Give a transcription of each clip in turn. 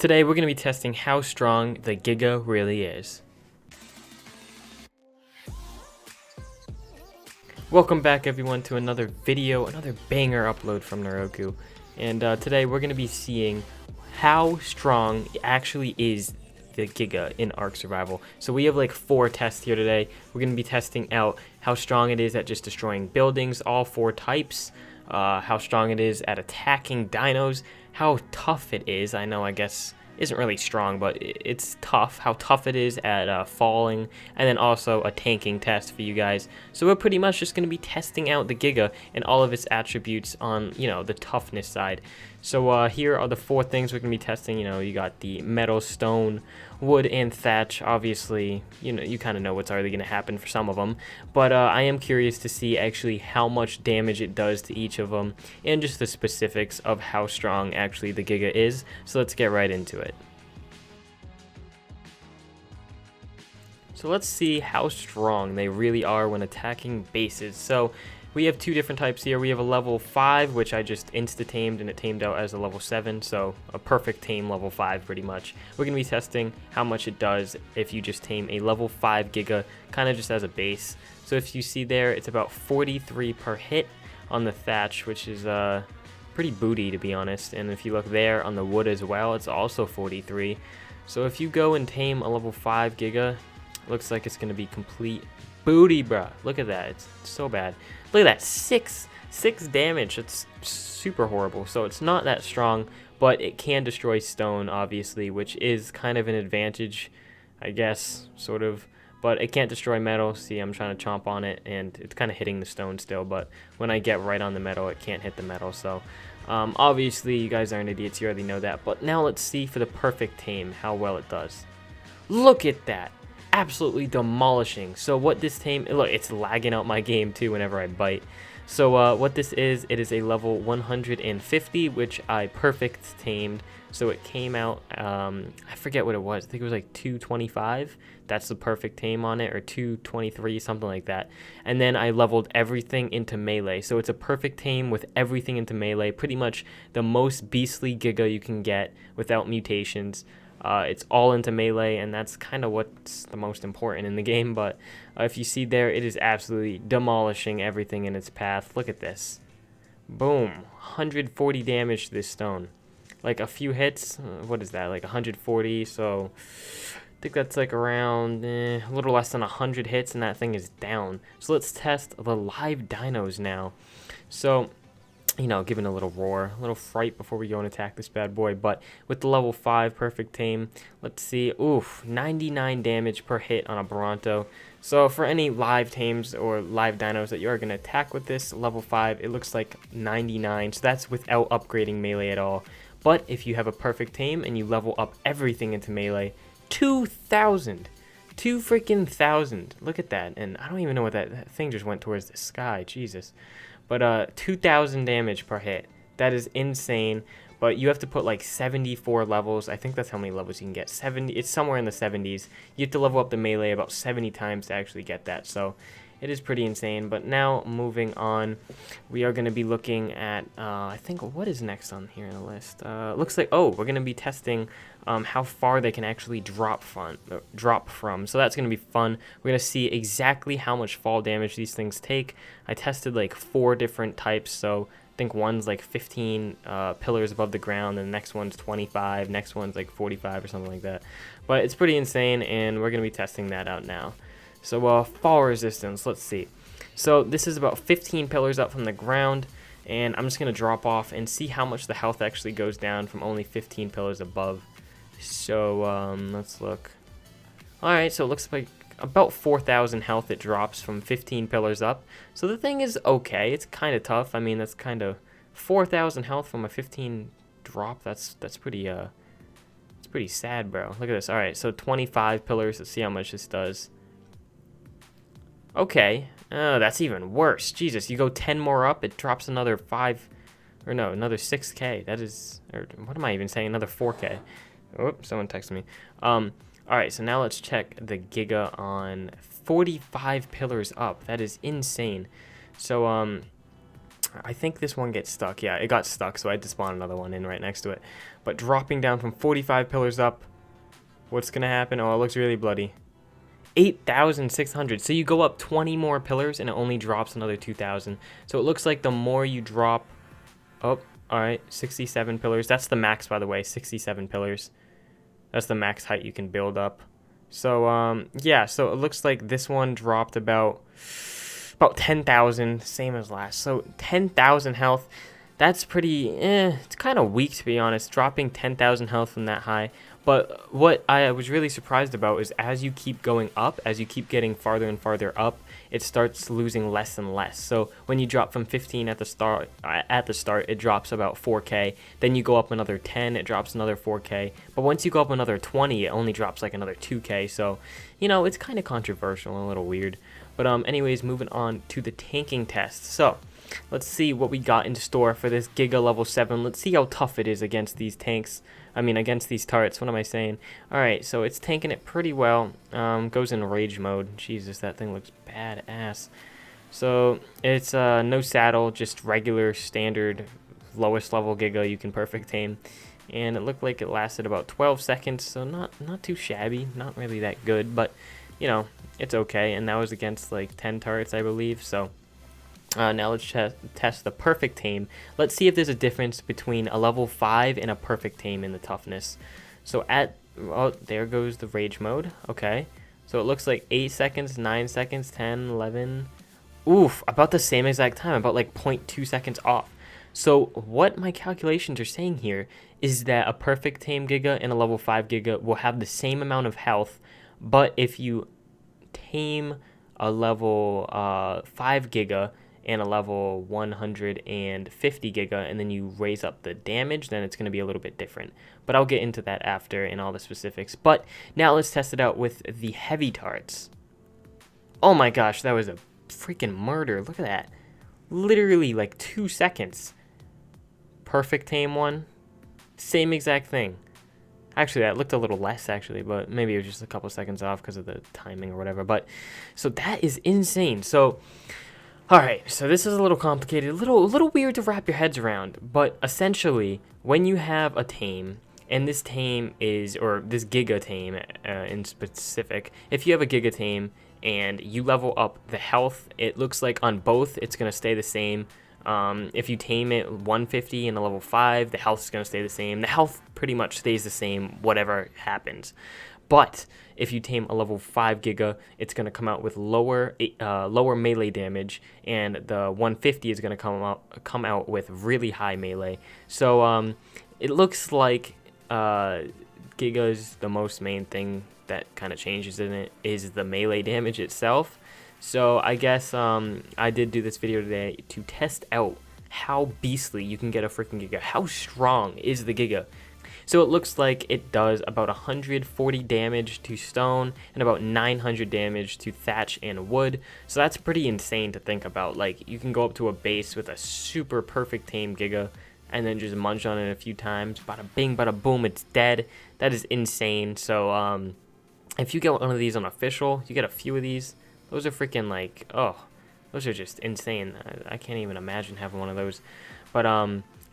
Today we're going to be testing how strong the Giga really is. Welcome back everyone to another video, another banger upload from Neroku. And today we're going to be seeing how strong it actually is the Giga in Ark Survival. So we have like 4 tests here today. We're going to be testing out how strong it is at just destroying buildings, all 4 types. How strong it is at attacking dinos, how tough it is. I know, I guess, isn't really strong, but it's tough. How tough it is at falling, and then also a tanking test for you guys. So we're pretty much just going to be testing out the Giga and all of its attributes on, the toughness side. So here are the 4 things we're going to be testing. You got the metal, stone, wood, and thatch. Obviously, you kind of know what's already going to happen for some of them. But I am curious to see actually how much damage it does to each of them, and just the specifics of how strong actually the Giga is. So let's get right into it. So let's see how strong they really are when attacking bases. So we have 2 different types here. We have a level 5, which I just insta-tamed, and it tamed out as a level 7, so a perfect tame level 5 pretty much. We're going to be testing how much it does if you just tame a level 5 Giga, kind of just as a base. So if you see there, it's about 43 per hit on the thatch, which is pretty booty to be honest. And if you look there on the wood as well, it's also 43. So if you go and tame a level 5 Giga, looks like it's going to be complete booty, bruh. Look at that. It's so bad. Look at that. 6 damage. It's super horrible. So it's not that strong, but it can destroy stone, obviously, which is kind of an advantage, I guess, sort of. But it can't destroy metal. See, I'm trying to chomp on it, and it's kind of hitting the stone still. But when I get right on the metal, it can't hit the metal. So obviously, you guys aren't idiots. You already know that. But now let's see for the perfect tame how well it does. Look at that. Absolutely demolishing. So what this tame, look, it's lagging out my game too whenever I bite. So what this is, it is a level 150, which I perfect tamed. So it came out, I forget what it was. I think it was like 225. That's the perfect tame on it, or 223, something like that. And then I leveled everything into melee. So it's a perfect tame with everything into melee. Pretty much the most beastly Giga you can get without mutations. It's all into melee, and that's kind of what's the most important in the game. But if you see there, it is absolutely demolishing everything in its path. Look at this. Boom. 140 damage to this stone. Like a few hits. What is that? Like 140. So I think that's like around a little less than 100 hits, and that thing is down. So let's test the live dinos now. So giving a little roar, a little fright before we go and attack this bad boy. But with the level 5 perfect tame, let's see, 99 damage per hit on a Bronto. So for any live tames or live dinos that you are going to attack with this level 5, it looks like 99. So that's without upgrading melee at all. But if you have a perfect tame and you level up everything into melee, 2,000. 2 freaking thousand. Look at that. And I don't even know what that thing just went towards the sky. Jesus. But 2,000 damage per hit. That is insane. But you have to put like 74 levels. I think that's how many levels you can get. 70. It's somewhere in the 70s. You have to level up the melee about 70 times to actually get that. So it is pretty insane. But now moving on, we are going to be looking at, I think, what is next on here in the list? Looks like, we're going to be testing how far they can actually drop from. So that's going to be fun. We're going to see exactly how much fall damage these things take. I tested like 4 different types. So I think one's like 15 pillars above the ground, and the next one's 25, next one's like 45 or something like that. But it's pretty insane, and we're going to be testing that out now. So fall resistance, let's see. So this is about 15 pillars up from the ground, and I'm just going to drop off and see how much the health actually goes down from only 15 pillars above. So let's look. Alright, so it looks like about 4,000 health it drops from 15 pillars up. So the thing is okay. It's kind of tough. I mean, that's kind of 4,000 health from a 15 drop. That's pretty it's pretty sad, bro. Look at this. Alright, so 25 pillars. Let's see how much this does. Okay, that's even worse. Jesus, you go 10 more up, it drops another 5, or no, another 6k. That is, or what am I even saying? Another 4k. Oh, someone texted me. Alright, so now let's check the Giga on 45 pillars up. That is insane. So, I think this one gets stuck. Yeah, it got stuck, so I had to spawn another one in right next to it. But dropping down from 45 pillars up, what's going to happen? Oh, it looks really bloody. 8,600. So you go up 20 more pillars, and it only drops another 2,000. So it looks like the more you drop... Oh, all right, 67 pillars. That's the max, by the way, 67 pillars. That's the max height you can build up. So, yeah, so it looks like this one dropped about 10,000, same as last. So 10,000 health, that's pretty, it's kind of weak, to be honest, dropping 10,000 health from that high. But what I was really surprised about is as you keep going up, as you keep getting farther and farther up, it starts losing less and less. So when you drop from 15 at the start, it drops about 4k. Then you go up another 10, it drops another 4k. But once you go up another 20, it only drops like another 2k. So, you know, it's kind of controversial and a little weird. But anyways, moving on to the tanking test. So let's see what we got in store for this Giga level 7. Let's see how tough it is against these tanks. I mean, against these turrets. What am I saying? Alright, so it's tanking it pretty well. Goes in rage mode. Jesus, that thing looks badass. So it's no saddle, just regular, standard, lowest level Giga you can perfect tame. And it looked like it lasted about 12 seconds, so not too shabby. Not really that good, but, you know, it's okay. And that was against like 10 turrets, I believe, so... now let's test the perfect tame. Let's see if there's a difference between a level 5 and a perfect tame in the toughness. So oh, there goes the rage mode. Okay. So it looks like 8 seconds, 9 seconds, 10, 11. Oof, about the same exact time, about like 0.2 seconds off. So what my calculations are saying here is that a perfect tame Giga and a level 5 Giga will have the same amount of health, but if you tame a level 5 Giga and a level 150 Giga, and then you raise up the damage, then it's going to be a little bit different. But I'll get into that after in all the specifics. But now let's test it out with the heavy turrets. Oh my gosh, that was a freaking murder. Look at that. Literally like 2 seconds. Perfect tame one. Same exact thing. Actually, that looked a little less, actually, but maybe it was just a couple seconds off because of the timing or whatever. But, so that is insane. So... Alright, so this is a little complicated, a little weird to wrap your heads around, but essentially, when you have a tame, and this tame is, or this Giga tame in specific, if you have a Giga tame and you level up the health, it looks like on both it's going to stay the same. If you tame it 150 and a level 5, the health is going to stay the same. The health pretty much stays the same, whatever happens. But if you tame a level 5 Giga, it's going to come out with lower melee damage, and the 150 is going to come out with really high melee. So it looks like Giga's the most main thing that kind of changes in it is the melee damage itself. So I guess I did do this video today to test out how beastly you can get a freaking Giga. How strong is the Giga? So it looks like it does about 140 damage to stone and about 900 damage to thatch and wood. So that's pretty insane to think about. Like, you can go up to a base with a super perfect tame Giga and then just munch on it a few times. Bada bing, bada boom, it's dead. That is insane. So if you get one of these on official, you get a few of these. Those are freaking like, oh, those are just insane. I can't even imagine having one of those. But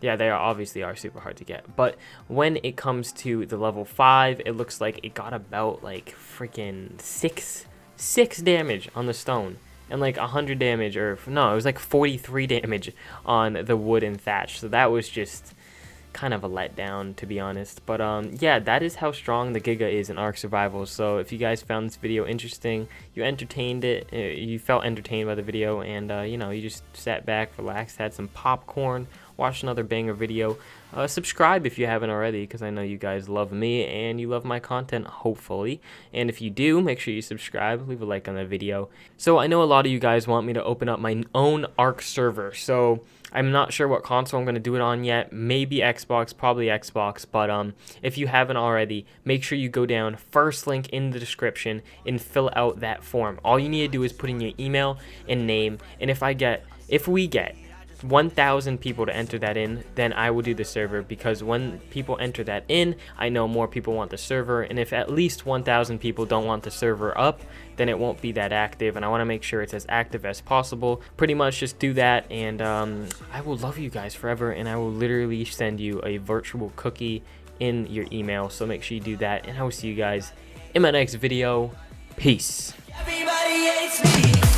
yeah, they obviously are super hard to get. But when it comes to the level 5, it looks like it got about like freaking 6 damage on the stone. And like 100 damage, or no, it was like 43 damage on the wood and thatch. So that was just kind of a letdown, to be honest. But yeah, that is how strong the Giga is in Ark Survival. So if you guys found this video interesting, you entertained it, you felt entertained by the video, and you know, you just sat back, relaxed, had some popcorn, watched another banger video. Subscribe if you haven't already, because I know you guys love me and you love my content, hopefully. And if you do, make sure you subscribe, leave a like on the video. So I know a lot of you guys want me to open up my own Ark server, so I'm not sure what console I'm going to do it on yet. Maybe Xbox, probably Xbox. But if you haven't already, make sure you go down, first link in the description, and fill out that form. All you need to do is put in your email and name. And if we get 1,000 people to enter that in, then I will do the server, because when people enter that in, I know more people want the server, and if at least 1,000 people don't want the server up, then it won't be that active, and I want to make sure it's as active as possible. Pretty much just do that, and I will love you guys forever, and I will literally send you a virtual cookie in your email, so make sure you do that, and I will see you guys in my next video. Peace. Everybody hates me.